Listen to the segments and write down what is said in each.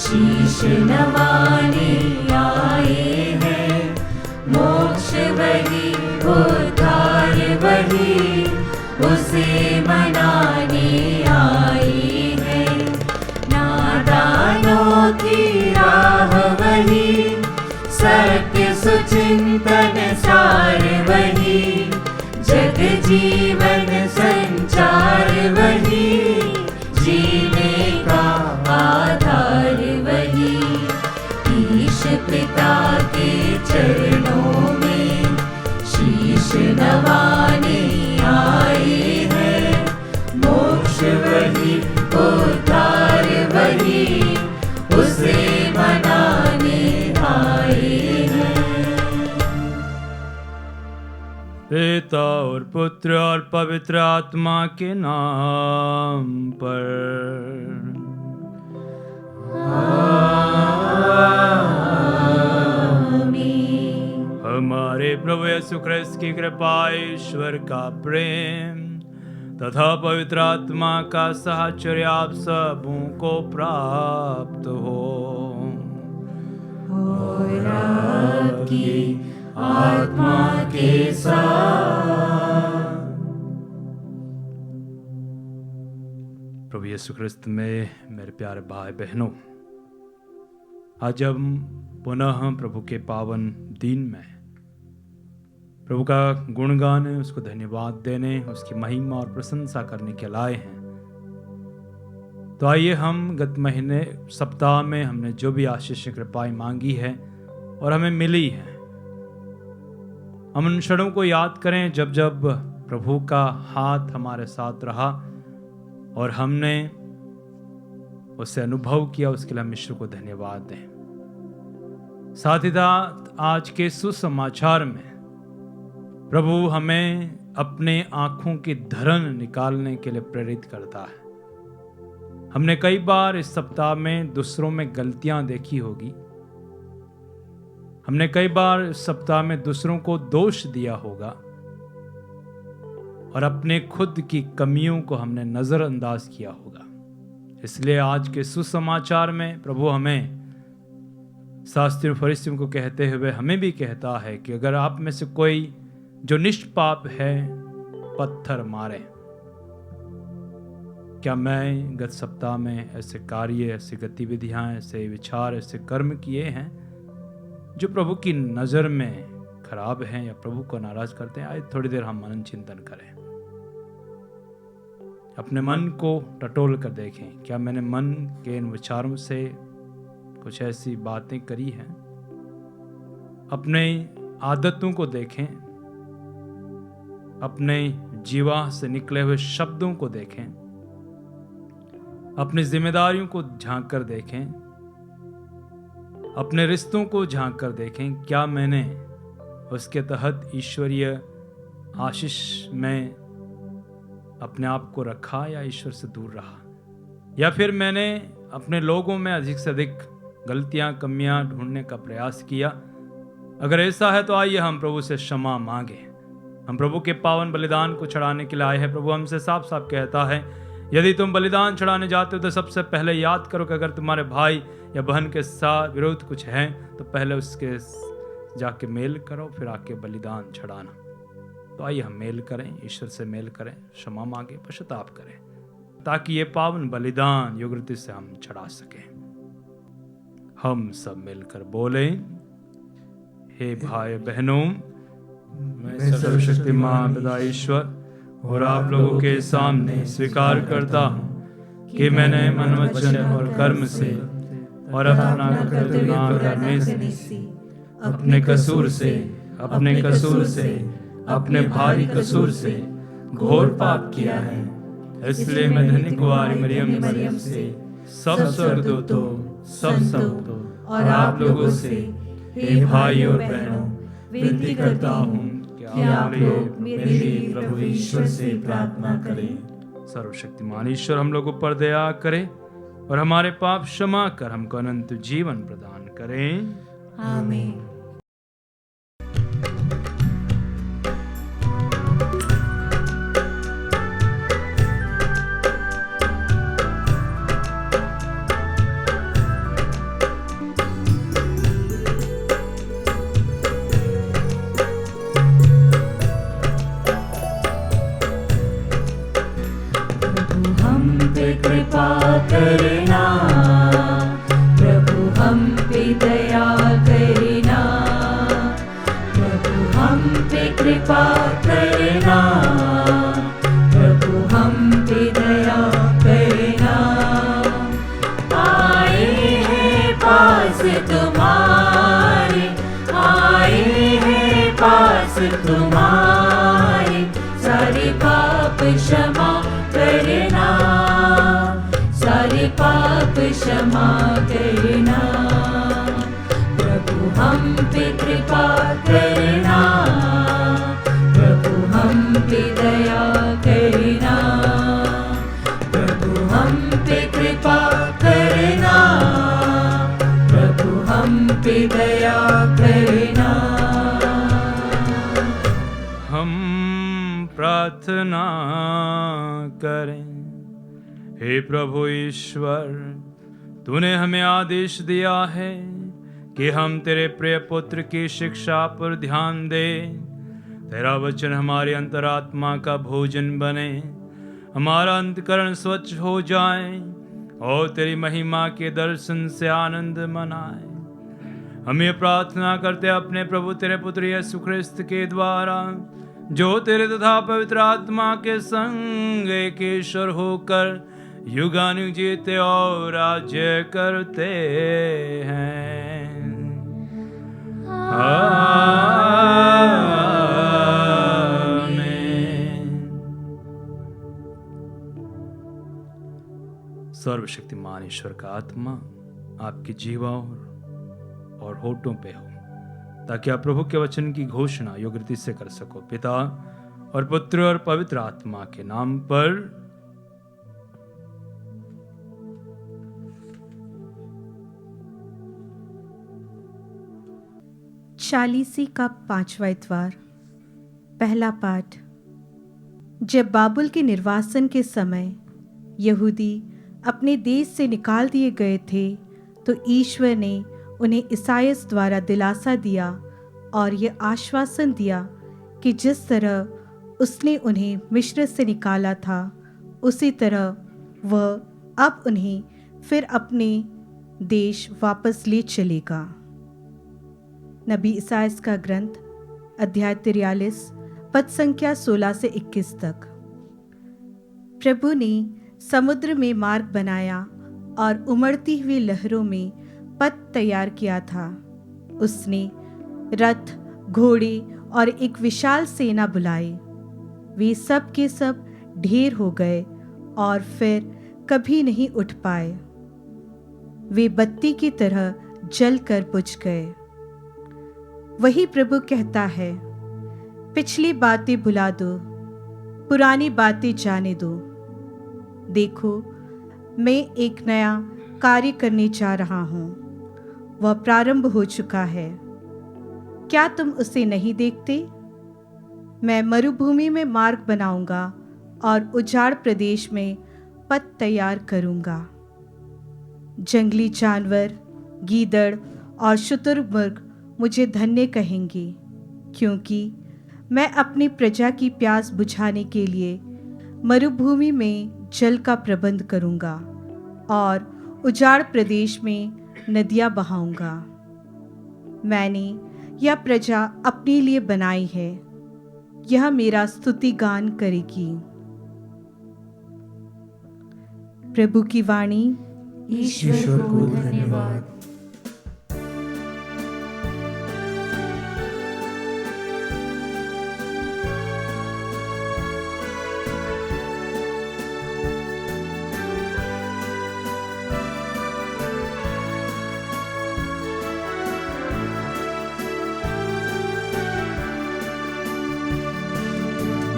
शीश नवाने आए हैं। मोक्ष वही, उद्धार वही, उसे मनाने आए हैं। नादानों की राह वही, सत्य सुचिंतन सार वही, जग जीवन संचार वही, जीने का आधार वही। ईश पिता के चरणों में शीश नवाने आए हैं। मोक्ष वही, उद्धार वही, उसे मनाने आए हैं। पिता और पुत्र और पवित्र आत्मा के नाम पर आमीन। हमारे प्रभु यीशु ख्रिस्त की कृपा, ईश्वर का प्रेम तथा पवित्र आत्मा का साहचर्य आप सबों को प्राप्त हो। और आपकी आत्मा के साथ। प्रभु यीशु ख्रिस्त में मेरे प्यारे भाई बहनों, आज हम पुनः प्रभु के पावन दिन में प्रभु का गुण गाने, उसको धन्यवाद देने, उसकी महिमा और प्रशंसा करने के लाए हैं। तो आइए हम गत महीने सप्ताह में हमने जो भी आशीष कृपाएं मांगी है और हमें मिली है, हम उन क्षणों को याद करें जब जब प्रभु का हाथ हमारे साथ रहा और हमने उसे अनुभव किया। उसके लिए हम ईश्वर को धन्यवाद दें। साथ ही साथ आज के सुसमाचार में प्रभु हमें अपने आंखों की धरन निकालने के लिए प्रेरित करता है। हमने कई बार इस सप्ताह में दूसरों में गलतियां देखी होगी। हमने कई बार इस सप्ताह में दूसरों को दोष दिया होगा और अपने खुद की कमियों को हमने नजरअंदाज किया होगा। इसलिए आज के सुसमाचार में प्रभु हमें शास्त्रियों फरिस्तियों को कहते हुए हमें भी कहता है कि अगर आप में से कोई जो निष्पाप है पत्थर मारे। क्या मैं गत सप्ताह में ऐसे कार्य, ऐसी गतिविधियां, ऐसे विचार, ऐसे कर्म किए हैं जो प्रभु की नजर में खराब हैं या प्रभु को नाराज करते हैं? आइए थोड़ी देर हम मनन चिंतन करें, अपने मन को टटोल कर देखें। क्या मैंने मन के इन विचारों से कुछ ऐसी बातें करी हैं? अपने आदतों को देखें, अपने जीवा से निकले हुए शब्दों को देखें, अपनी जिम्मेदारियों को झांक कर देखें, अपने रिश्तों को झांक कर देखें। क्या मैंने उसके तहत ईश्वरीय आशीष में अपने आप को रखा या ईश्वर से दूर रहा? या फिर मैंने अपने लोगों में अधिक से अधिक गलतियां, कमियां ढूंढने का प्रयास किया? अगर ऐसा है तो आइए हम प्रभु से क्षमा मांगे। हम प्रभु के पावन बलिदान को चढ़ाने के लिए आए हैं। प्रभु हमसे साफ साफ कहता है, यदि तुम बलिदान चढ़ाने जाते हो तो सबसे पहले याद करो कि अगर तुम्हारे भाई या बहन के साथ विरोध कुछ है तो पहले उसके जाके मेल करो, फिर आके बलिदान चढ़ाना। तो आइए हम मेल करें, ईश्वर से मेल करें, क्षमा मांगे, पश्चाताप करें, ताकि ये पावन बलिदान योग्यता से हम चढ़ा सकें। हम सब मिलकर बोले, हे भाई बहनों, मैं सर्वशक्तिमान पिता ईश्वर और आप लोगों के सामने स्वीकार करता हूँ कि मैंने मन, वचन और कर्म से और अपना कर्तव्य न करने से, अपने कसूर से, अपने भारी कसूर से घोर पाप किया है। इसलिए मैं धन्य कुंवारी मरियम से, सब स्वर्गदूतों, सब संतों और आप लोगों से, हे भाई और बहनों, विनती करता हूँ कि आप लोग मेरे लिए प्रभु ईश्वर से प्रार्थना करें। सर्वशक्तिमान ईश्वर हम लोगों पर दया करे और हमारे पाप क्षमा कर हमको अनंत जीवन प्रदान करें। आमीन। कृपा करना, प्रभु हम पे दया करना। आए हैं पास तुम्हारे, आए हैं पास तुम्हारे, सारे पाप क्षमा करना, सारे पाप क्षमा करना। प्रभु हम पे कृपा करना, प्रभु हम पे दया करना, प्रभु हम पे कृपा करना, प्रभु हम पे दया करना। हम प्रार्थना करें। हे प्रभु ईश्वर, तूने हमें आदेश दिया है कि हम तेरे प्रिय पुत्र की शिक्षा पर ध्यान दें। तेरा वचन हमारे अंतरात्मा का भोजन बने, हमारा अंतकरण स्वच्छ हो जाए और तेरी महिमा के दर्शन से आनंद मनाए। हम ये प्रार्थना करते अपने प्रभु तेरे पुत्र यीशु ख्रिस्त के द्वारा, जो तेरे तथा पवित्र आत्मा के संग एक ईश्वर होकर युगानुग जीते और राज्य करते हैं। आमीन। सर्वशक्तिमान ईश्वर का आत्मा आपकी जीवा और होठों पे हो, ताकि आप प्रभु के वचन की घोषणा योग्य रीति से कर सको। पिता और पुत्र और पवित्र आत्मा के नाम पर। चालीसी का 5वां इतवार। पहला पाठ। जब बाबुल के निर्वासन के समय यहूदी अपने देश से निकाल दिए गए थे, तो ईश्वर ने उन्हें ईसायास द्वारा दिलासा दिया और ये आश्वासन दिया कि जिस तरह उसने उन्हें मिस्र से निकाला था, उसी तरह वह अब उन्हें फिर अपने देश वापस ले चलेगा। नबी ईसायास का ग्रंथ, अध्याय 43, पद संख्या 16 से 21 तक। प्रभु ने समुद्र में मार्ग बनाया और उमड़ती हुई लहरों में पथ तैयार किया था। उसने रथ, घोड़े और एक विशाल सेना बुलाई। वे सब के सब ढेर हो गए और फिर कभी नहीं उठ पाए। वे बत्ती की तरह जल कर बुझ गए। वही प्रभु कहता है, पिछली बातें भुला दो, पुरानी बातें जाने दो। देखो, मैं एक नया कार्य करने जा रहा हूँ, वह प्रारंभ हो चुका है। क्या तुम उसे नहीं देखते? मैं मरुभूमि में मार्ग बनाऊंगा और उजाड़ प्रदेश में पथ तैयार करूंगा। जंगली जानवर, गीदड़ और शुतुरमुर्ग मुझे धन्य कहेंगे, क्योंकि मैं अपनी प्रजा की प्यास बुझाने के लिए मरुभूमि में जल का प्रबंध करूंगा और उजाड़ प्रदेश में नदियां बहाऊंगा। मैंने यह प्रजा अपने लिए बनाई है, यह मेरा स्तुति गान करेगी। प्रभु की वाणी। ईश्वर को धन्यवाद।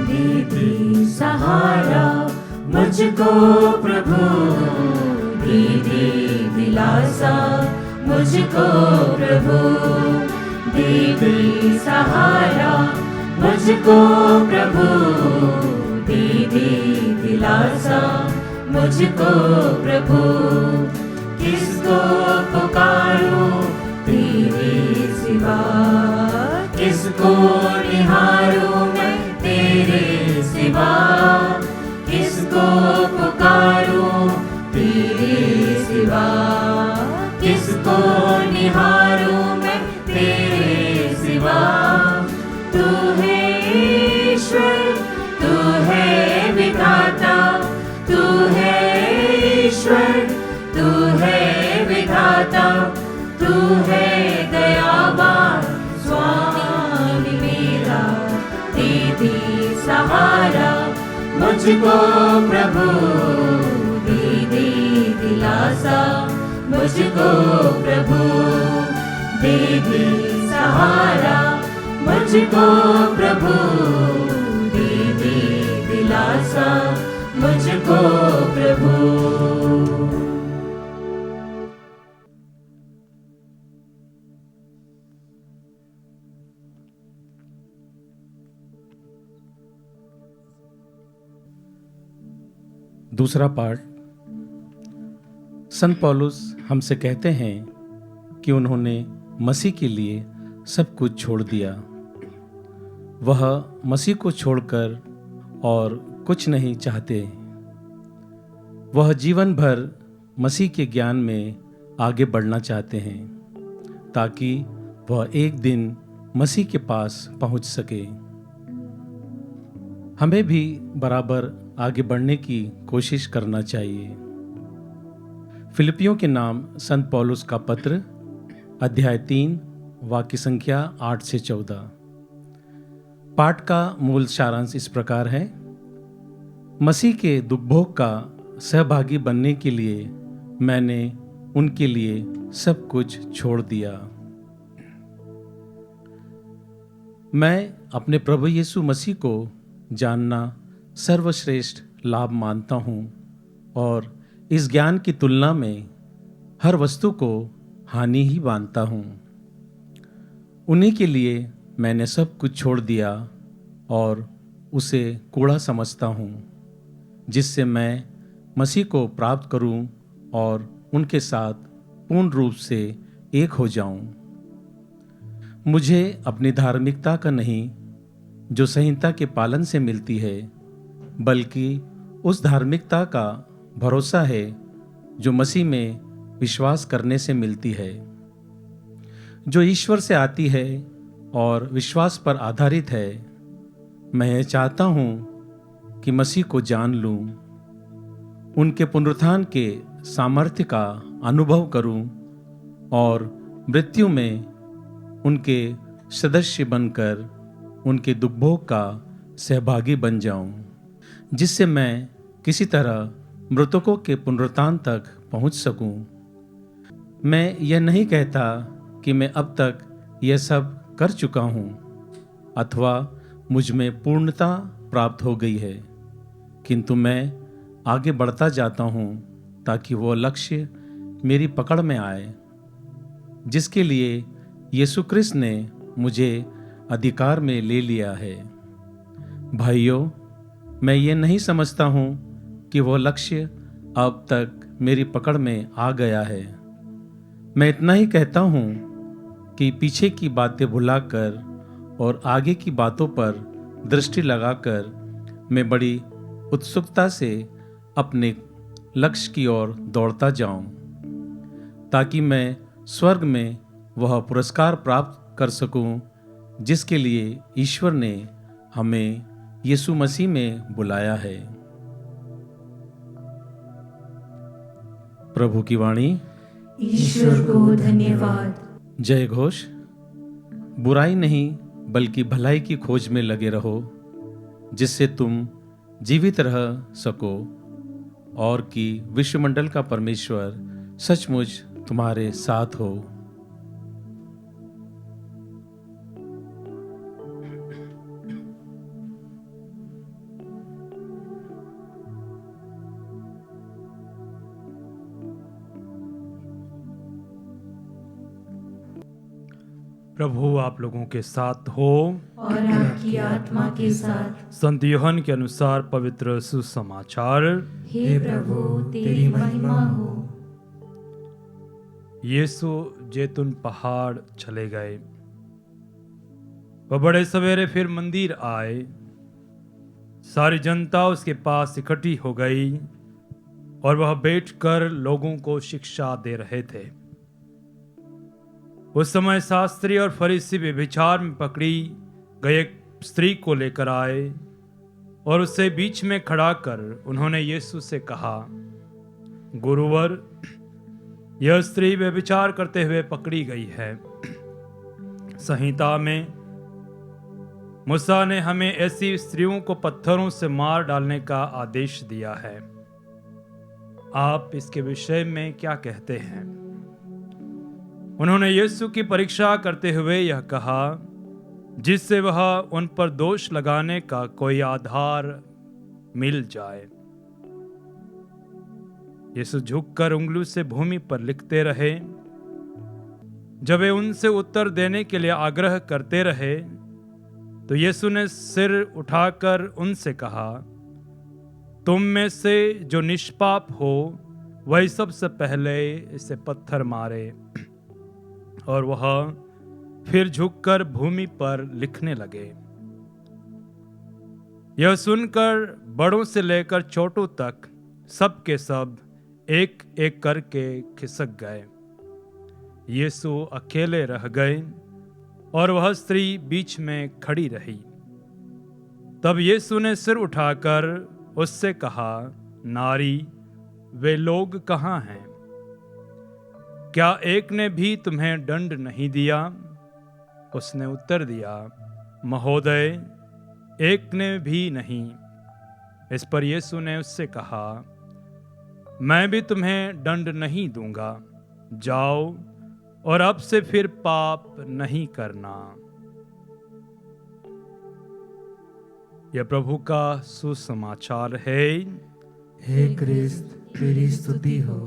दीदी सहारा मुझको प्रभु, दीदी दिलासा मुझको प्रभु, दीदी सहारा मुझको प्रभु, दीदी दिलासा मुझको प्रभु। किसको पुकारूं तेरे सिवा, किसको निहारूं मैं तेरे सिवा, किसको पुकारूं तेरे सिवा, किसको निहारूं मैं तेरे सिवा। तू है ईश्वर, तू है विधाता, तू है दयावान स्वामी मेरा, दे दे सहारा मुझको प्रभु, दे दे दिलासा मुझको प्रभु, दे दे सहारा मुझको प्रभु, दे दे दिलासा मुझको प्रभु। दूसरा पाठ। संत पौलुस हमसे कहते हैं कि उन्होंने मसीह के लिए सब कुछ छोड़ दिया। वह मसीह को छोड़कर और कुछ नहीं चाहते। वह जीवन भर मसीह के ज्ञान में आगे बढ़ना चाहते हैं ताकि वह एक दिन मसीह के पास पहुंच सके। हमें भी बराबर आगे बढ़ने की कोशिश करना चाहिए। फिलिपियों के नाम संत पौलुस का पत्र, अध्याय 3, वाक्य संख्या 8 से 14। पाठ का मूल सारांश इस प्रकार है। मसीह के दुखभोग का सहभागी बनने के लिए मैंने उनके लिए सब कुछ छोड़ दिया। मैं अपने प्रभु यीशु मसीह को जानना सर्वश्रेष्ठ लाभ मानता हूँ और इस ज्ञान की तुलना में हर वस्तु को हानि ही मानता हूँ। उन्हीं के लिए मैंने सब कुछ छोड़ दिया और उसे कूड़ा समझता हूँ, जिससे मैं मसीह को प्राप्त करूँ और उनके साथ पूर्ण रूप से एक हो जाऊँ। मुझे अपनी धार्मिकता का नहीं, जो संहिता के पालन से मिलती है, बल्कि उस धार्मिकता का भरोसा है जो मसीह में विश्वास करने से मिलती है, जो ईश्वर से आती है और विश्वास पर आधारित है। मैं चाहता हूँ कि मसीह को जान लूँ, उनके पुनरुत्थान के सामर्थ्य का अनुभव करूँ और मृत्यु में उनके सदस्य बनकर उनके दुखभोग का सहभागी बन जाऊं, जिससे मैं किसी तरह मृतकों के पुनरुत्थान तक पहुंच सकूं। मैं यह नहीं कहता कि मैं अब तक यह सब कर चुका हूं अथवा मुझ में पूर्णता प्राप्त हो गई है, किंतु मैं आगे बढ़ता जाता हूं ताकि वो लक्ष्य मेरी पकड़ में आए जिसके लिए यीशु क्रिस्त ने मुझे अधिकार में ले लिया है। भाइयों, मैं ये नहीं समझता हूँ कि वो लक्ष्य अब तक मेरी पकड़ में आ गया है। मैं इतना ही कहता हूँ कि पीछे की बातें भुलाकर और आगे की बातों पर दृष्टि लगाकर मैं बड़ी उत्सुकता से अपने लक्ष्य की ओर दौड़ता जाऊं, ताकि मैं स्वर्ग में वह पुरस्कार प्राप्त कर सकूं जिसके लिए ईश्वर ने हमें यीशु मसीह में बुलाया है। प्रभु की वाणी। ईश्वर को धन्यवाद। जय घोष। बुराई नहीं बल्कि भलाई की खोज में लगे रहो, जिससे तुम जीवित रह सको और कि विश्वमंडल का परमेश्वर सचमुच तुम्हारे साथ हो। प्रभु आप लोगों के साथ हो और आपकी आत्मा के साथ। संत यूहन्ना के अनुसार पवित्र सुसमाचार। हे प्रभु तेरी महिमा हो। यीशु जैतून पहाड़ चले गए। वह बड़े सवेरे फिर मंदिर आए। सारी जनता उसके पास इकट्ठी हो गई और वह बैठकर लोगों को शिक्षा दे रहे थे। उस समय शास्त्री और फरीसी व्यभिचार में पकड़ी गई एक स्त्री को लेकर आए और उसे बीच में खड़ा कर उन्होंने यीशु से कहा, गुरुवर, यह स्त्री व्यभिचार करते हुए पकड़ी गई है। संहिता में मूसा ने हमें ऐसी स्त्रियों को पत्थरों से मार डालने का आदेश दिया है। आप इसके विषय में क्या कहते हैं? उन्होंने यीशु की परीक्षा करते हुए यह कहा, जिससे वह उन पर दोष लगाने का कोई आधार मिल जाए। यीशु झुककर उंगली से भूमि पर लिखते रहे। जब वे उनसे उत्तर देने के लिए आग्रह करते रहे तो यीशु ने सिर उठाकर उनसे कहा, तुम में से जो निष्पाप हो वही सबसे पहले इसे पत्थर मारे। और वह फिर झुककर भूमि पर लिखने लगे। यह सुनकर बड़ों से लेकर छोटों तक सब के सब एक एक करके खिसक गए। यीशु अकेले रह गए और वह स्त्री बीच में खड़ी रही। तब यीशु ने सिर उठाकर उससे कहा, नारी, वे लोग कहाँ हैं? क्या एक ने भी तुम्हें दंड नहीं दिया? उसने उत्तर दिया, महोदय, एक ने भी नहीं। इस पर यीशु ने उससे कहा, मैं भी तुम्हें दंड नहीं दूंगा। जाओ और अब से फिर पाप नहीं करना। यह प्रभु का सुसमाचार है। हे क्रिस्त, तेरी स्तुति हो।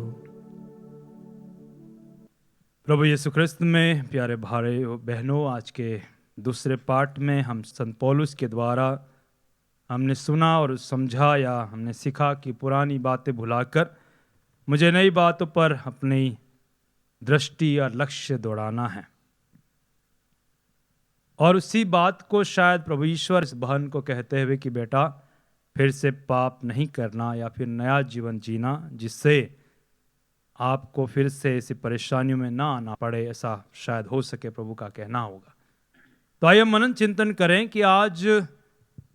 प्रभु यीशु ख्रिस्त में प्यारे भाई बहनों, आज के दूसरे पार्ट में हम संत पौलुस के द्वारा हमने सुना और समझा या हमने सीखा कि पुरानी बातें भुलाकर मुझे नई बातों पर अपनी दृष्टि और लक्ष्य दौड़ाना है। और उसी बात को शायद प्रभु ईश्वर इस बहन को कहते हुए कि बेटा, फिर से पाप नहीं करना या फिर नया जीवन जीना, जिससे आपको फिर से ऐसी परेशानियों में ना आना पड़े, ऐसा शायद हो सके प्रभु का कहना होगा। तो आइए मनन चिंतन करें कि आज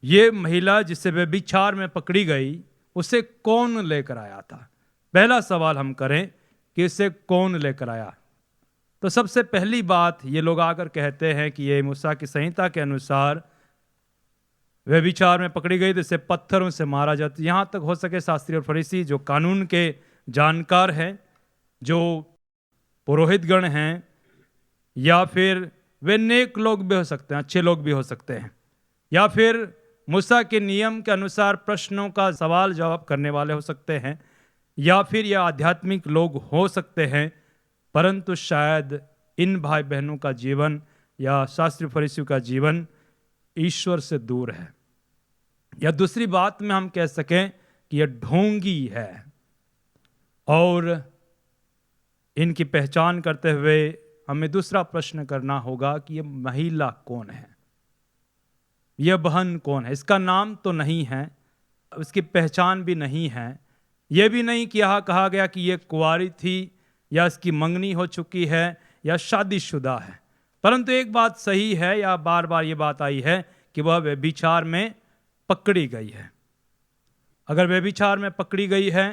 ये महिला जिसे व्यभिचार में पकड़ी गई, उसे कौन लेकर आया था। पहला सवाल हम करें कि इसे कौन लेकर आया। तो सबसे पहली बात, ये लोग आकर कहते हैं कि ये मूसा की संहिता के अनुसार व्यभिचार में पकड़ी गई तो इसे पत्थरों से मारा जाता। यहाँ तक हो सके शास्त्री और फरीसी जो कानून के जानकार हैं, जो पुरोहितगण हैं, या फिर वे नेक लोग भी हो सकते हैं, अच्छे लोग भी हो सकते हैं, या फिर मूसा के नियम के अनुसार प्रश्नों का सवाल जवाब करने वाले हो सकते हैं, या फिर यह आध्यात्मिक लोग हो सकते हैं। परंतु शायद इन भाई बहनों का जीवन या शास्त्री फरीसियों का जीवन ईश्वर से दूर है। या दूसरी बात में हम कह सकें कि यह ढोंगी है। और इनकी पहचान करते हुए हमें दूसरा प्रश्न करना होगा कि यह महिला कौन है, यह बहन कौन है। इसका नाम तो नहीं है, उसकी पहचान भी नहीं है। यह भी नहीं कि यहाँ कहा गया कि यह कुंवारी थी या इसकी मंगनी हो चुकी है या शादीशुदा है। परंतु एक बात सही है, या बार बार ये बात आई है कि वह व्यभिचार में पकड़ी गई है। अगर व्यभिचार में पकड़ी गई है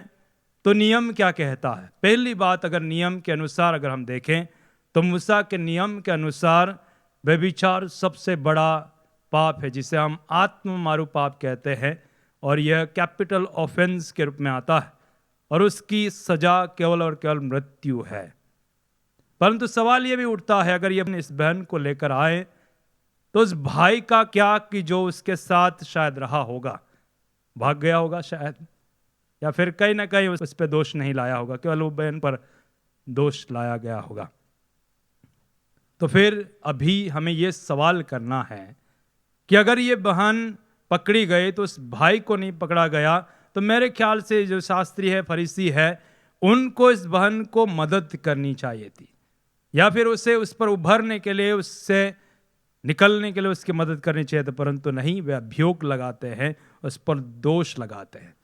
तो नियम क्या कहता है? पहली बात, अगर नियम के अनुसार अगर हम देखें तो मूसा के नियम के अनुसार व्यभिचार सबसे बड़ा पाप है, जिसे हम आत्ममारू पाप कहते हैं, और यह कैपिटल ऑफेंस के रूप में आता है और उसकी सजा केवल और केवल मृत्यु है। परंतु सवाल यह भी उठता है, अगर ये इस बहन को लेकर आए तो उस भाई का क्या कि जो उसके साथ शायद रहा होगा, भाग गया होगा शायद, या फिर कहीं ना कहीं उस पर दोष नहीं लाया होगा, केवल वो बहन पर दोष लाया गया होगा। तो फिर अभी हमें ये सवाल करना है कि अगर ये बहन पकड़ी गई तो उस भाई को नहीं पकड़ा गया, तो मेरे ख्याल से जो शास्त्री है, फरीसी है, उनको इस बहन को मदद करनी चाहिए थी, या फिर उसे उस पर उभरने के लिए, उससे निकलने के लिए उसकी मदद करनी चाहिए थी। परंतु नहीं, वे अभियोग लगाते हैं, उस पर दोष लगाते हैं,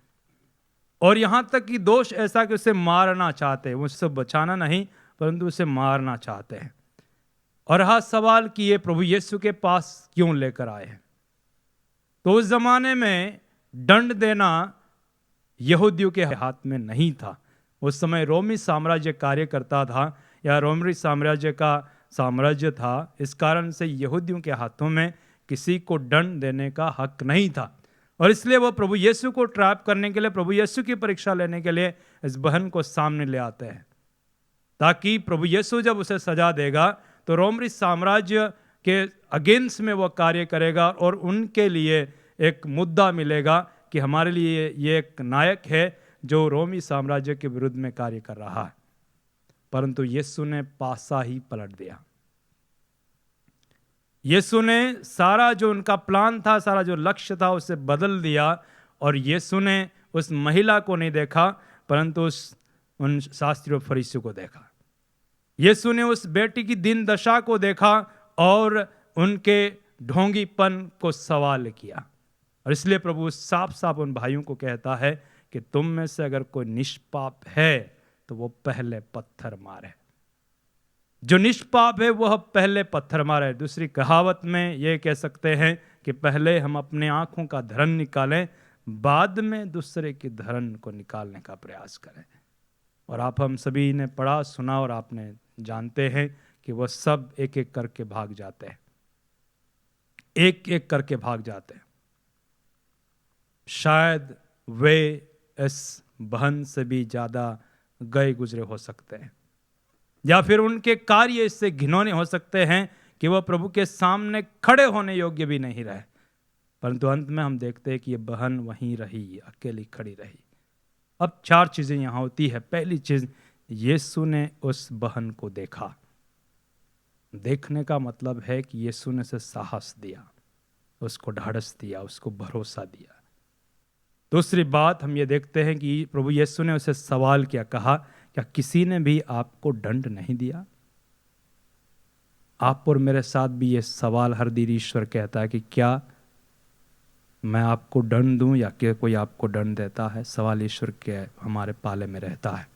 और यहाँ तक कि दोष ऐसा कि उसे मारना चाहते हैं। उससे बचाना नहीं, परंतु उसे मारना चाहते हैं। और रहा सवाल कि ये प्रभु यीशु के पास क्यों लेकर आए हैं। तो उस जमाने में दंड देना यहूदियों के हाथ में नहीं था, उस समय रोमी साम्राज्य कार्य करता था या रोमी साम्राज्य का साम्राज्य था। इस कारण से यहूदियों के हाथों में किसी को दंड देने का हक नहीं था, और इसलिए वो प्रभु यीशु को ट्रैप करने के लिए, प्रभु यीशु की परीक्षा लेने के लिए इस बहन को सामने ले आते हैं, ताकि प्रभु यीशु जब उसे सजा देगा तो रोमी साम्राज्य के अगेंस्ट में वो कार्य करेगा और उनके लिए एक मुद्दा मिलेगा कि हमारे लिए ये एक नायक है जो रोमी साम्राज्य के विरुद्ध में कार्य कर रहा है। परंतु यीशु ने पासा ही पलट दिया। यीशु ने सारा जो उनका प्लान था, सारा जो लक्ष्य था, उसे बदल दिया, और यीशु ने उस महिला को नहीं देखा परंतु उन शास्त्रियों फरीसियों को देखा। यीशु ने उस बेटी की दीन दशा को देखा और उनके ढोंगीपन को सवाल किया, और इसलिए प्रभु साफ साफ उन भाइयों को कहता है कि तुम में से अगर कोई निष्पाप है तो वो पहले पत्थर मारे। जो निष्पाप है वह पहले पत्थर मारे। दूसरी कहावत में ये कह सकते हैं कि पहले हम अपने आंखों का धर्म निकालें, बाद में दूसरे की धर्म को निकालने का प्रयास करें। और आप हम सभी ने पढ़ा सुना और आपने जानते हैं कि वह सब एक एक करके भाग जाते हैं, एक एक करके भाग जाते हैं। शायद वे इस बहन से भी ज्यादा गए गुजरे हो सकते हैं, या फिर उनके कार्य इससे घिनौने हो सकते हैं कि वह प्रभु के सामने खड़े होने योग्य भी नहीं रहे। परंतु अंत में हम देखते हैं कि यह बहन वहीं रही, अकेली खड़ी रही। अब 4 चीजें यहां होती है। पहली चीज, यीशु ने उस बहन को देखा। देखने का मतलब है कि यीशु ने उसे साहस दिया, उसको ढाढ़स दिया, उसको भरोसा दिया। दूसरी बात हम ये देखते हैं कि प्रभु यीशु ने उसे सवाल किया, कहा क्या किसी ने भी आपको दंड नहीं दिया? आप और मेरे साथ भी ये सवाल हर दिन ईश्वर कहता है कि क्या मैं आपको दंड दूं या क्या कोई आपको दंड देता है? सवाल ईश्वर के हमारे पाले में रहता है।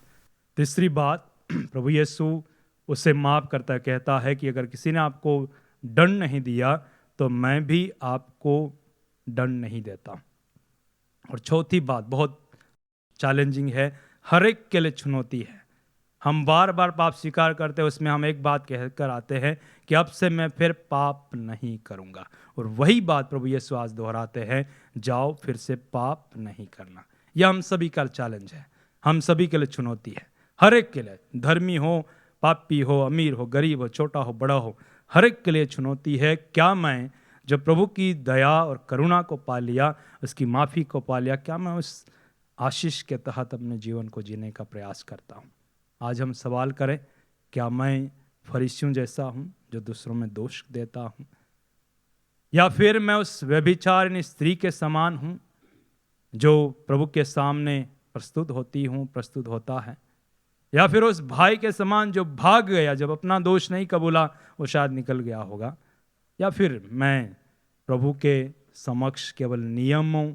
तीसरी बात, प्रभु यीशु उसे माफ करता है, कहता है कि अगर किसी ने आपको दंड नहीं दिया तो मैं भी आपको दंड नहीं देता। और चौथी बात बहुत चैलेंजिंग है, हर एक के लिए चुनौती है। हम बार बार पाप स्वीकार करते हैं, उसमें हम एक बात कहकर आते हैं कि अब से मैं फिर पाप नहीं करूंगा, और वही बात प्रभु यीशु आज दोहराते हैं, जाओ फिर से पाप नहीं करना। यह हम सभी का चैलेंज है, हम सभी के लिए चुनौती है, हर एक के लिए, धर्मी हो, पापी हो, अमीर हो, गरीब हो, छोटा हो, बड़ा हो, हर एक के लिए चुनौती है। क्या मैं जो प्रभु की दया और करुणा को पा लिया, उसकी माफ़ी को पा लिया, क्या मैं उस आशीष के तहत अपने जीवन को जीने का प्रयास करता हूँ? आज हम सवाल करें, क्या मैं फरीसियों जैसा हूँ जो दूसरों में दोष देता हूँ, या फिर मैं उस व्यभिचारिणी स्त्री के समान हूँ जो प्रभु के सामने प्रस्तुत होता है, या फिर उस भाई के समान जो भाग गया, जब अपना दोष नहीं कबूला वो शायद निकल गया होगा, या फिर मैं प्रभु के समक्ष केवल नियमों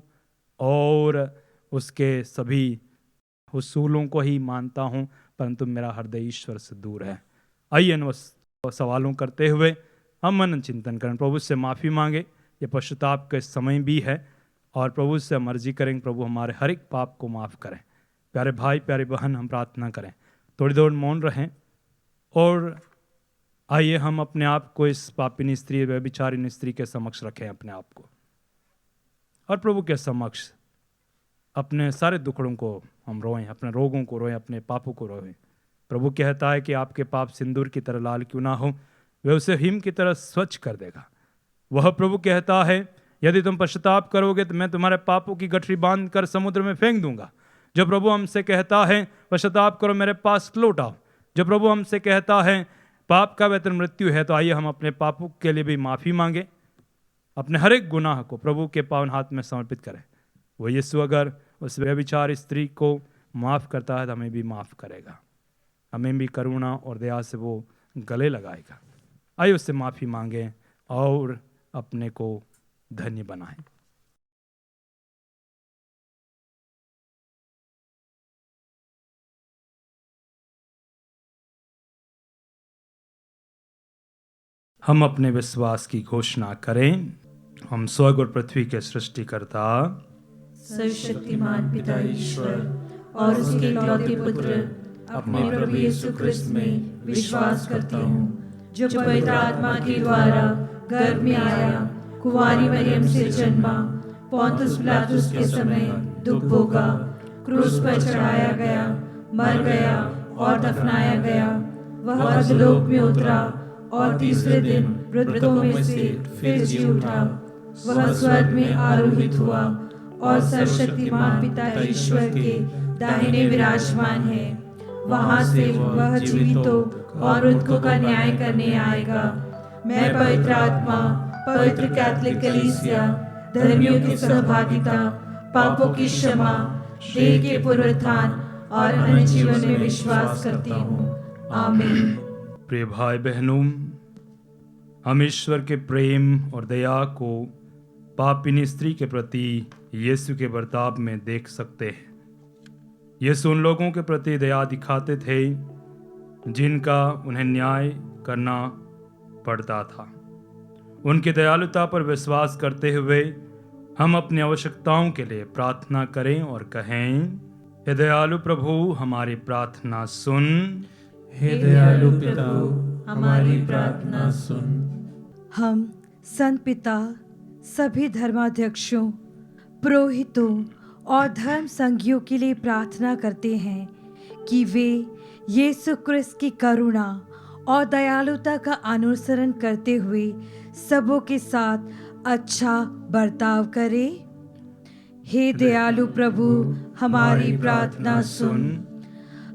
और उसके सभी उसूलों को ही मानता हूँ, परंतु मेरा हृदय ईश्वर से दूर है। आइए इन सवालों करते हुए हम मनन चिंतन करें, प्रभु से माफ़ी मांगे। ये पश्चाताप का समय भी है और प्रभु से मर्जी करेंगे, प्रभु हमारे हर एक पाप को माफ़ करें। प्यारे भाई प्यारे बहन, हम प्रार्थना करें, थोड़ी देर मौन रहें और आइए हम अपने आप को इस पापिनी स्त्री, व्यभिचारिणी स्त्री के समक्ष रखें अपने आप को, और प्रभु के समक्ष अपने सारे दुखड़ों को हम रोएं, अपने रोगों को रोएं, अपने पापों को रोएं। प्रभु कहता है कि आपके पाप सिंदूर की तरह लाल क्यों ना हो, वे उसे हिम की तरह स्वच्छ कर देगा। वह प्रभु कहता है, यदि तुम पश्चाताप करोगे तो मैं तुम्हारे पापों की गठरी बांध कर समुद्र में फेंक दूंगा। जो प्रभु हमसे कहता है, पश्चाताप करो, मेरे पास लौट आओ। जो प्रभु हमसे कहता है, पाप का वेतन मृत्यु है, तो आइए हम अपने पापों के लिए भी माफ़ी मांगे, अपने हर एक गुनाह को प्रभु के पावन हाथ में समर्पित करें। वो यीशु अगर उस व्यभिचार स्त्री को माफ़ करता है तो हमें भी माफ़ करेगा, हमें भी करुणा और दया से वो गले लगाएगा। आइए उससे माफ़ी मांगें और अपने को धन्य बनाएं। हम अपने विश्वास की घोषणा करें। हम स्वर्ग और पृथ्वी के सृष्टिकर्ता, सर्वशक्तिमान पिता ईश्वर और उसके इकलौते पुत्र अपने प्रभु यीशु ख्रिस्त में विश्वास करती हूँ, जो पवित्र आत्मा के द्वारा गर्भ में आया, कुंवारी मरियम से जन्मा, पोंतुस पिलातुस के समय दुख भोगा, क्रूस पर चढ़ाया गया, मर गया और दफनाया गया। वह अधोलोक में उतरा और तीसरे दिन मृतकों में से फिर जी उठा। वह स्वर्ग में आरोहित हुआ और सर्वशक्तिमान पिता ईश्वर के दाहिने विराजमान है। वहां से वह जीवितों और मृतकों का न्याय करने आएगा। मैं पवित्र आत्मा, पवित्र कैथोलिक कलीसिया, धर्मियों की सहभागिता, पापों की क्षमा, देह के पुनरुत्थान और अन्य जीवन में विश्वास करती हूँ। आमीन। प्रिय भाई बहनों, हम ईश्वर के प्रेम और दया को पापिनी स्त्री के प्रति यीशु के बर्ताव में देख सकते हैं। यीशु उन लोगों के प्रति दया दिखाते थे जिनका उन्हें न्याय करना पड़ता था। उनकी दयालुता पर विश्वास करते हुए हम अपनी आवश्यकताओं के लिए प्रार्थना करें और कहें, हे दयालु प्रभु हमारी प्रार्थना सुन। हे दयालु पिता हमारी प्रार्थना सुन। हम संत पिता, सभी धर्माध्यक्षों, पुरोहितों और धर्म संघियों के लिए प्रार्थना करते हैं कि वे यीशु क्रिस्त की करुणा और दयालुता का अनुसरण करते हुए सबों के साथ अच्छा बर्ताव करें। हे दयालु प्रभु हमारी प्रार्थना सुन।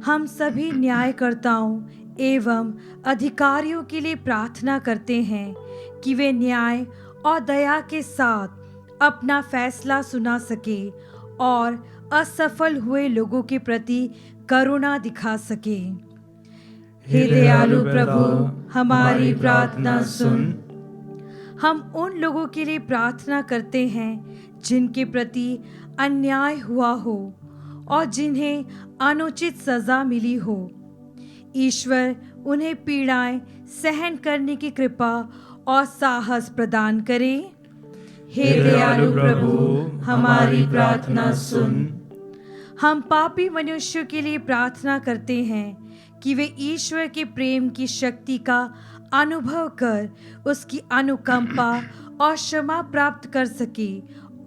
हम सभी न्यायकर्ताओं एवं अधिकारियों के लिए प्रार्थना करते हैं कि वे न्याय और दया के साथ अपना फैसला सुना सके और असफल हुए लोगों के प्रति करुणा दिखा सके। हे दयालु प्रभु हमारी प्रार्थना सुन। हम उन लोगों के लिए प्रार्थना करते हैं जिनके प्रति अन्याय हुआ हो और जिन्हें अनुचित सजा मिली हो। ईश्वर उन्हें पीड़ाएं सहन करने की कृपा और साहस प्रदान करे। हे दयालु प्रभु हमारी प्रार्थना सुन। हम पापी मनुष्यों के लिए प्रार्थना करते हैं कि वे ईश्वर के प्रेम की शक्ति का अनुभव कर उसकी अनुकंपा और क्षमा प्राप्त कर सके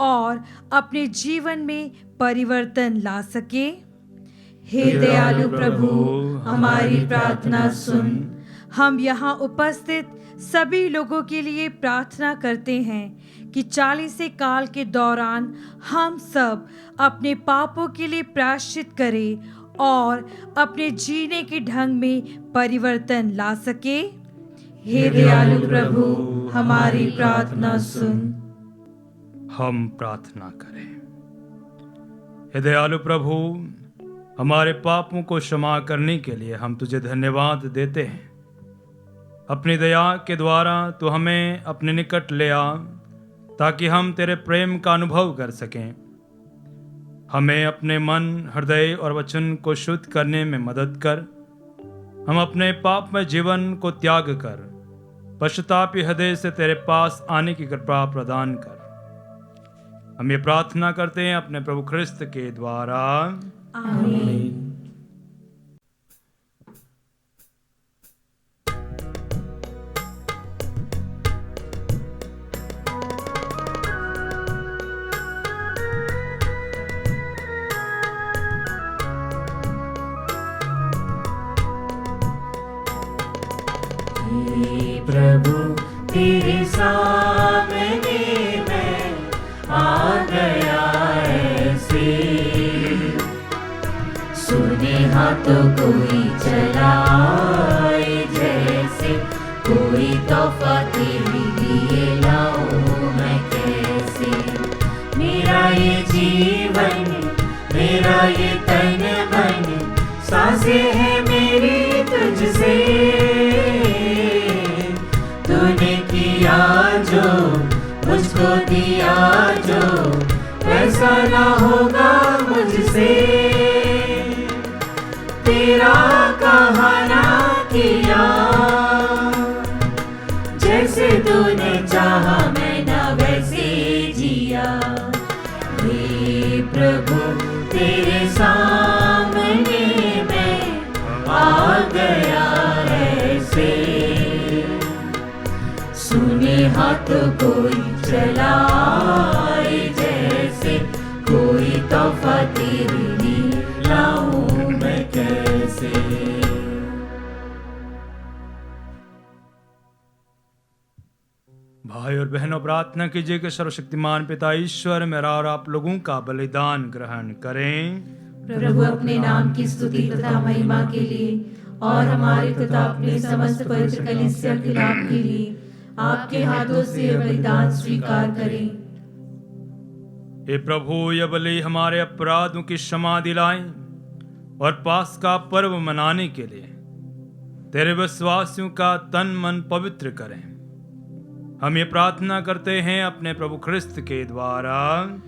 और अपने जीवन में परिवर्तन ला सके। हे दयालु प्रभु हमारी प्रार्थना सुन। हम यहाँ उपस्थित सभी लोगों के लिए प्रार्थना करते हैं कि 40 काल के दौरान हम सब अपने पापों के लिए प्रायश्चित करें और अपने जीने के ढंग में परिवर्तन ला सके। हे दयालु प्रभु हमारी प्रार्थना सुन। हम प्रार्थना करें। हे दयालु प्रभु, हमारे पापों को क्षमा करने के लिए हम तुझे धन्यवाद देते हैं। अपनी दया के द्वारा तू हमें अपने निकट ले आ ताकि हम तेरे प्रेम का अनुभव कर सकें। हमें अपने मन, हृदय और वचन को शुद्ध करने में मदद कर। हम अपने पापमय जीवन को त्याग कर पश्चातापी हृदय से तेरे पास आने की कृपा प्रदान कर। हम ये प्रार्थना करते हैं अपने प्रभु ख्रिस्त के द्वारा। आमीन। प्रभु तेरे सामने मैं आ गया ऐसे, सुने हाथों कोई चलाए जैसे, कोई तोहफा तेरे लिए लाऊं मैं कैसे। मेरा ये जीवन, मेरा ये तन मन, सांसें है मेरी तुझसे। तूने किया जो, मुझको दिया जो, वैसा ना होगा मुझसे। तेरा कहा ना किया, जैसे तूने चाहा मैं ना वैसे जिया। हे प्रभु तेरे साथ हाथों कोई चलाए, जैसे कोई तोहफा तेरे लिए लाऊं मैं कैसे। भाई और बहनों, प्रार्थना कीजिए कि सर्वशक्तिमान पिता ईश्वर मेरा और आप लोगों का बलिदान ग्रहण करें। प्रभु अपने नाम की स्तुति तथा महिमा के लिए और हमारे तथा अपने समस्त पवित्र कलीसिया के लाभ के लिए आपके हाथों से यह बलिदान स्वीकार करें। हे प्रभु, यह बलि हमारे अपराधों की क्षमा दिलाए और पास्का पर्व मनाने के लिए तेरे विश्वासियों का तन मन पवित्र करें। हम ये प्रार्थना करते हैं अपने प्रभु ख्रिस्त के द्वारा।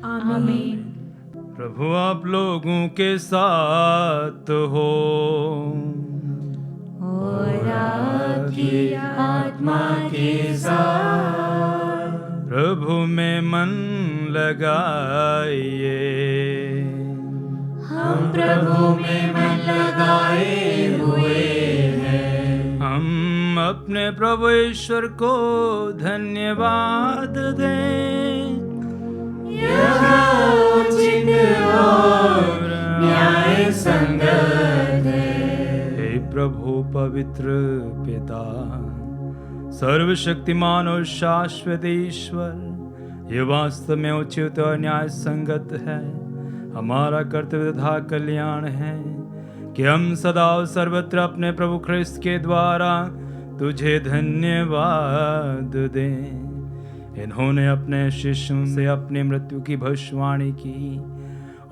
आमीन। प्रभु आप लोगों के साथ हो और आपकी आत्मा के साथ। प्रभु में मन लगाइए। हम प्रभु में मन लगाए हुए हैं। हम अपने प्रभु ईश्वर को धन्यवाद दें। यह उचित और न्याय संगत है। हे प्रभु पवित्र पिता, सर्वशक्तिमान और शाश्वत ईश्वर, ये वास्तव में उचित और न्याय संगत है, हमारा कर्तव्य तथा कल्याण है कि हम सदा और सर्वत्र अपने प्रभु ख्रिस्त के द्वारा तुझे धन्यवाद दें। इन्होंने अपने शिष्यों से अपनी मृत्यु की भविष्यवाणी की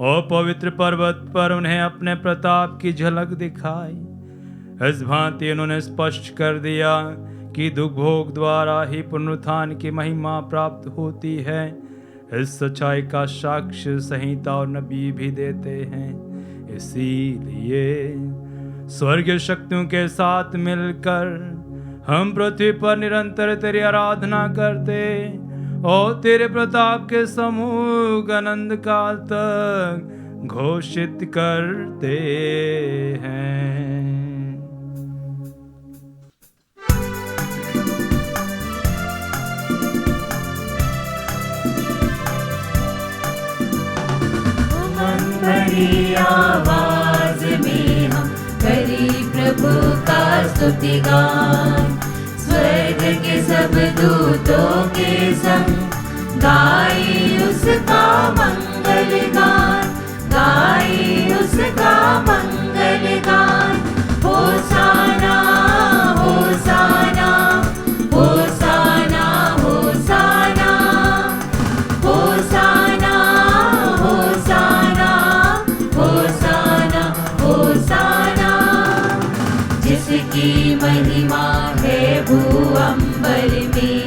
और पवित्र पर्वत पर उन्हें अपने प्रताप की झलक दिखाई। इस भांति इन्होंने स्पष्ट कर दिया कि दुख भोग द्वारा ही पुनरुत्थान की महिमा प्राप्त होती है। इस सच्चाई का साक्ष्य संहिता और नबी भी देते हैं। इसीलिए स्वर्गीय शक्तियों के साथ मिलकर हम पृथ्वी पर निरंतर तेरी आराधना करते और तेरे प्रताप के समूह अनंत काल तक घोषित करते हैं। भरी आवाज में हम करी प्रभु का स्तुति गान। स्वर्ग के सब दूतों के संग गाई उसका मंगल गान, गाई उसका मंगल गान। होसाना होसाना होसाना होसाना होसाना होसाना होसाना होसाना। जिसकी महिमा है भूअंबर में,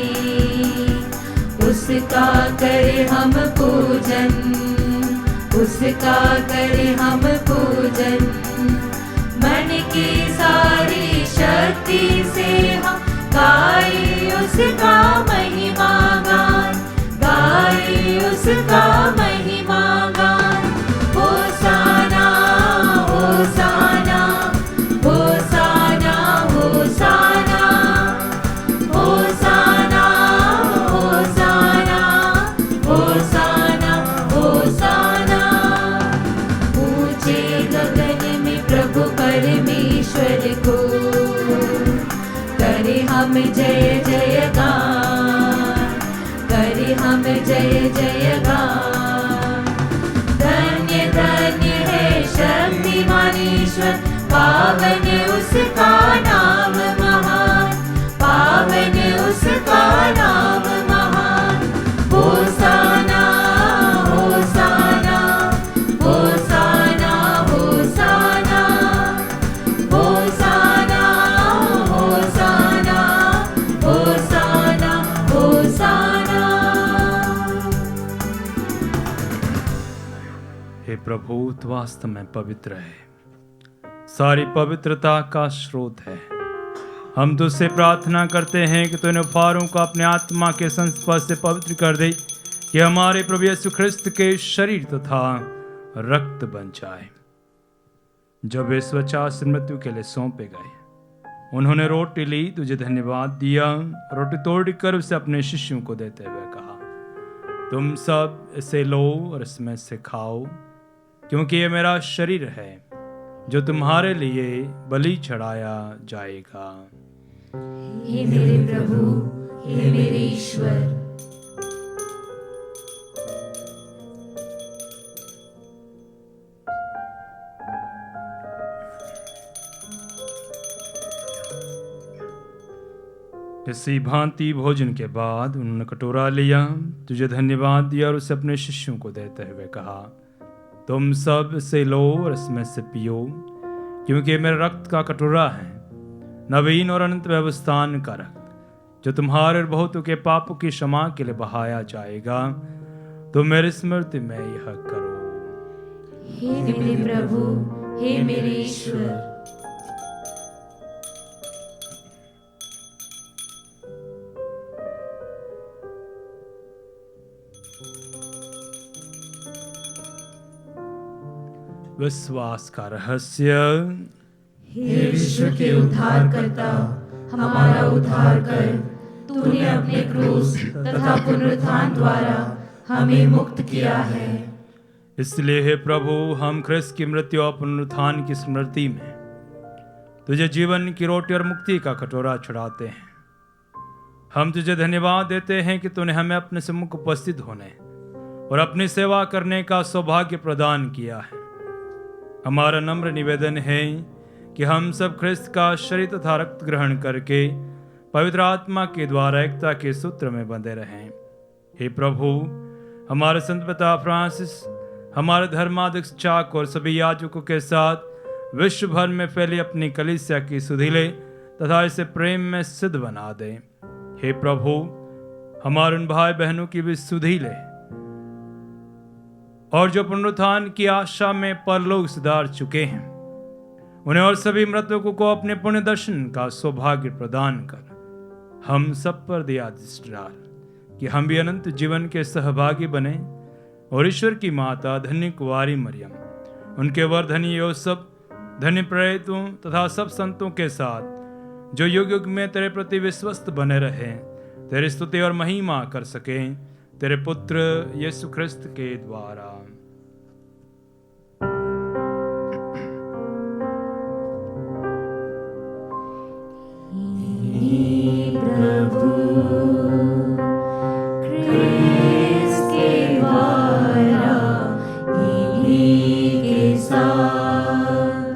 उसका करे हम पूजन, उसका करे हम पूजन। मन की सारी शक्ति से हम गाए उसका महिमा गान, गाए उसका महिमा गान। होसाना होसाना होसाना होसाना होसाना होसाना होसाना होसाना। ऊंचे गगन में प्रभु परमेश्वर को करे हम जय जय गान, करे हम जय जय गान। धन्य धन्य है शक्तिमान ईश्वर, पावन उसका नाम महान, पावन उसका नाम महान। होसाना होसाना होसाना होसाना होसाना होसाना होसाना होसाना। हे प्रभु, तू वास्तव में पवित्र है, सारी पवित्रता का स्रोत है। हम तुझसे प्रार्थना करते हैं कि तूने उपहारों को अपने आत्मा के संस्पर्श से पवित्र कर दे, कि हमारे प्रभु यीशु ख्रिस्त के शरीर तथा रक्त बन जाए। जब वे स्वच्छा से मृत्यु के लिए सौंपे गए उन्होंने रोटी ली, तुझे धन्यवाद दिया, रोटी तोड़कर उसे अपने शिष्यों को देते हुए कहा, तुम सब इसे लो और इसमें से खाओ, क्योंकि ये मेरा शरीर है जो तुम्हारे लिए बलि चढ़ाया जाएगा। हे मेरे प्रभु, हे मेरे ईश्वर। इसी भांति भोजन के बाद उन्होंने कटोरा लिया, तुझे धन्यवाद दिया और उसे अपने शिष्यों को देते हुए कहा, तुम सब इसे लो और इसमें से पियो, क्योंकि मेरे रक्त का कटोरा है, नवीन और अनंत व्यवस्थान का रक्त, जो तुम्हारे और बहुतों के पापों की क्षमा के लिए बहाया जाएगा। तुम मेरी स्मृति में यह करो। हे मेरे प्रभु, हे मेरे ईश्वर। विश्वास का रहस्य। हे विश्व के उद्धारकर्ता, हमारा उद्धार कर। तूने अपने क्रूस तथा पुनरुत्थान द्वारा हमें मुक्त किया है। इसलिए हे प्रभु, हम ख्रिस्त की मृत्यु और पुनरुत्थान की स्मृति में तुझे जीवन की रोटी और मुक्ति का कटोरा चढ़ाते हैं। हम तुझे धन्यवाद देते हैं कि तूने हमें अपने सम्मुख उपस्थित होने और अपनी सेवा करने का सौभाग्य प्रदान किया है। हमारा नम्र निवेदन है कि हम सब ख्रिस्त का शरीर तथा रक्त ग्रहण करके पवित्र आत्मा के द्वारा एकता के सूत्र में बंधे रहें। हे प्रभु, हमारे संत पिता फ्रांसिस, हमारे धर्माध्यक्ष चाक और सभी याजकों के साथ विश्व भर में फैली अपनी कलीसिया की सुधीले तथा इसे प्रेम में सिद्ध बना दे। हे प्रभु, हमारे उन भाई बहनों की भी सुधीले और जो पुनरुत्थान की आशा में परलोक सिधार चुके हैं, उन्हें और सभी मृतकों को अपने पुण्य दर्शन का सौभाग्य प्रदान कर हम सब पर दया दृष्टि डाल कि हम भी अनंत जीवन के सहभागी बने और ईश्वर की माता धन्य कुंवारी मरियम, उनके वर धन्य योसेफ, धन्य प्रेरितों तथा सब संतों के साथ जो युग युग में तेरे प्रति विश्वस्त बने रहे, तेरी स्तुति और महिमा कर सकें, तेरे पुत्र यीशु ख्रिस्त के द्वारा। प्रभु ख्रिस्त के द्वारा, इन्हीं के साथ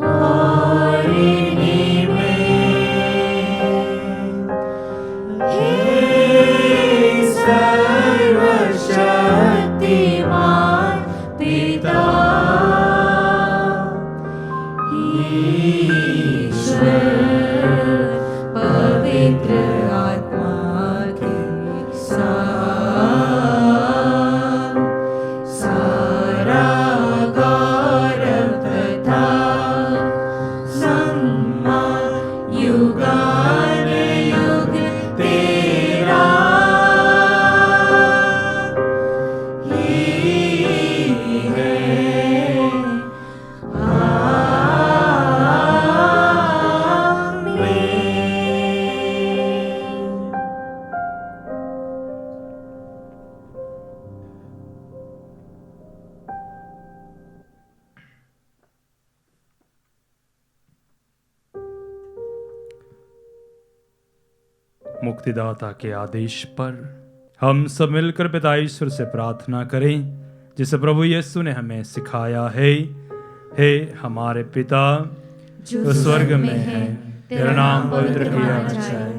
और इन्हीं में, हे सर्वशक्तिमान पिता ईश्वर, पवित्र आत्मा के साथ सारा गौरव तथा सम्मान युगानुयुग तेरा ही है। मुक्तिदाता के आदेश पर हम सब मिलकर पिता ईश्वर से प्रार्थना करें, जिसे प्रभु यीशु ने हमें सिखाया है। हे हमारे पिता जो स्वर्ग में है, तेरा नाम पवित्र किया जाए,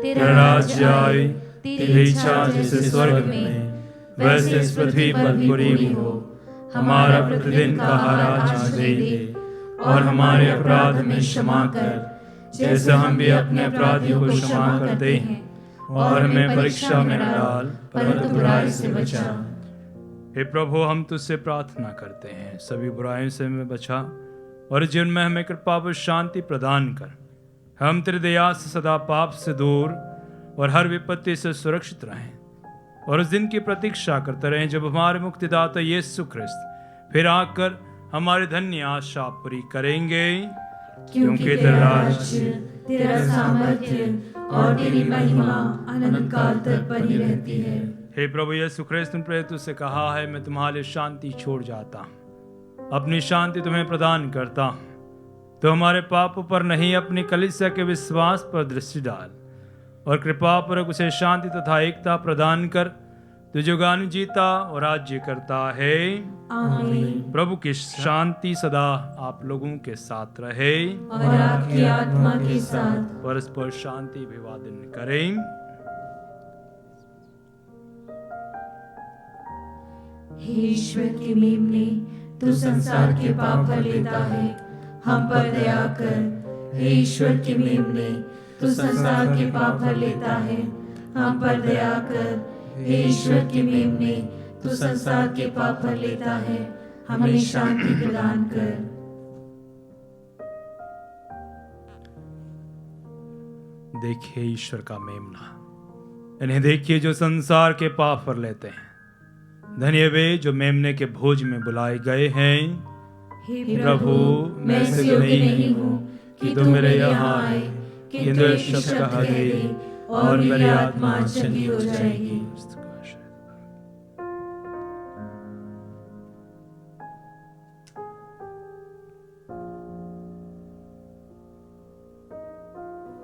तेरा राज्य आए, तेरी इच्छा जैसे स्वर्ग में वैसे इस पृथ्वी पर पूरी हो। हमारा प्रतिदिन का आहार आज दे दे और हमारे अपराध में क्षमा कर, जैसे हम भी अपने अपराधियों को क्षमा करते हैं, और हमें परीक्षा में न डाल परंतु बुराई से बचा। हे प्रभु, हम तुझसे प्रार्थना करते हैं, सभी बुराइयों से हमें बचा और जीवन में हमें कृपा व शांति प्रदान कर। हम तेरी दया से सदा पाप से दूर और हर विपत्ति से सुरक्षित रहें और उस दिन की प्रतीक्षा करते रहें जब हमारे मुक्तिदाता यीशु ख्रिस्त फिर आकर हमारी धन्य आशा पूरी करेंगे। क्योंकि तेरा राज्य, तेरा सामर्थ्य और तेरी महिमा अनंत काल तक बनी रहती है। हे प्रभु यीशु ख्रिस्त, तुमने तुझसे कहा है, मैं तुम्हारे लिए शांति छोड़ जाता हूँ, अपनी शांति तुम्हें प्रदान करता हूँ। तो हमारे पापों पर नहीं, अपनी कलीसिया के विश्वास पर दृष्टि डाल और कृपा पूर्वक उसे शांति तथा एकता प्रदान कर। तू जुगानु जीता और राज्य करता है। आमीन। प्रभु की शांति सदा आप लोगों के साथ रहे और आपकी आत्मा के साथ। परस्पर शांति अभिवादन करें। हे ईश्वर के मेमने, तू संसार के पाप भर लेता है, हम पर दया कर। हे ईश्वर के मेमने, तू संसार के पाप भर लेता है, हम पर दया कर। हे ईश्वर के मेमने, तू संसार के पाप भर लेता है, हमें शांति प्रदान कर। देखिए ईश्वर का मेमना, इन्हें देखिए जो संसार के पाप भर लेते हैं। धन्य वे जो मेमने के भोज में बुलाए गए हैं। हे प्रभु, मैं ऐसे नहीं हूँ कि तुम मेरे यहाँ आए, किंतु एक शब्द कहा दे और मेरी आत्मा चंगी हो जाएगी।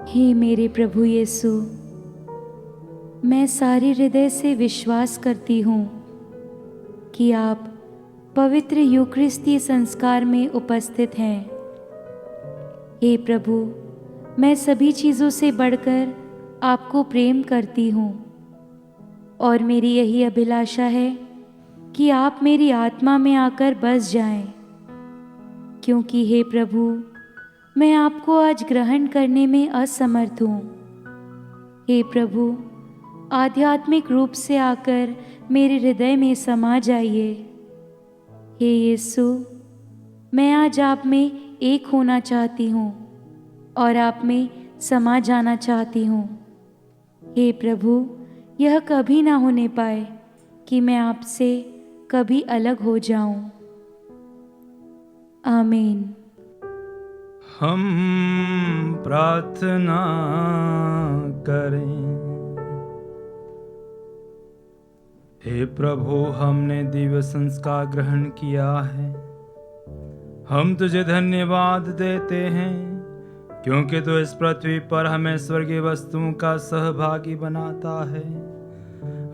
हे मेरे प्रभु यीशु, मैं सारे हृदय से विश्वास करती हूँ कि आप पवित्र यूकरिस्ती संस्कार में उपस्थित हैं। हे प्रभु, मैं सभी चीज़ों से बढ़कर आपको प्रेम करती हूँ और मेरी यही अभिलाषा है कि आप मेरी आत्मा में आकर बस जाएं, क्योंकि हे प्रभु, मैं आपको आज ग्रहण करने में असमर्थ हूँ। हे प्रभु, आध्यात्मिक रूप से आकर मेरे हृदय में समा जाइए। हे यीशु, मैं आज आप में एक होना चाहती हूँ और आप में समा जाना चाहती हूँ। हे प्रभु, यह कभी ना होने पाए कि मैं आपसे कभी अलग हो जाऊं। आमीन। हम प्रार्थना करें। हे प्रभु, हमने दिव्य संस्कार ग्रहण किया है। हम तुझे धन्यवाद देते हैं क्योंकि तू इस पृथ्वी पर हमें स्वर्गीय वस्तुओं का सहभागी बनाता है,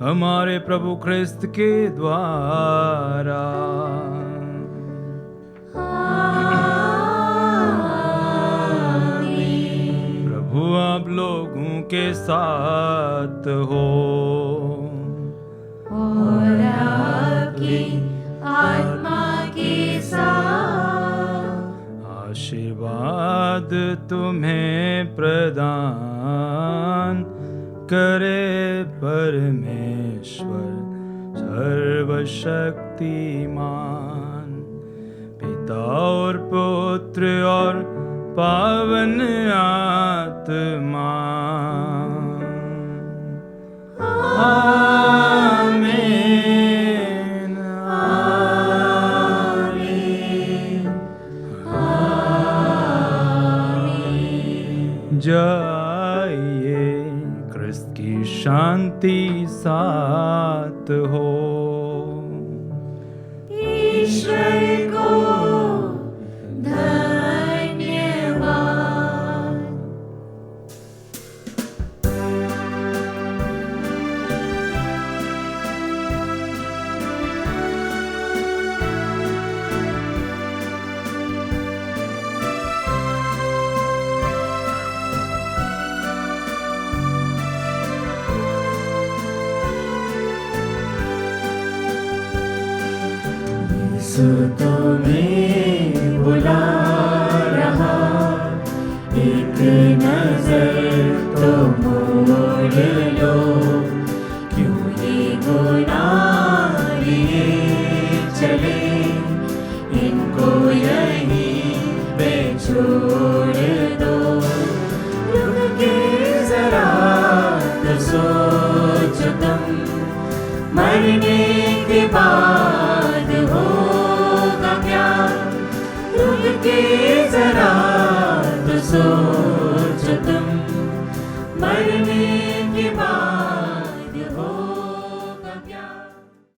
हमारे प्रभु ख्रिस्त के द्वारा। प्रभु आप लोगों के साथ हो और आपकी आत्मा के साथ। आशीर्वाद तुम्हें प्रदान करे परमेश्वर सर्वशक्तिमान, पिता और पुत्र और पावन आत्मा। आमीन, आमीन, आमीन। जाइए, क्रिस्त की शांति साथ हो। ईश्वर को तुम्हें बुला रहा, एक नजर तो मोड़ लो, क्यों ये गुनाह लिए चले, इनको यहीं पे छोड़ दो। रुक के जरा तो सोचो तुम, मरने के बाद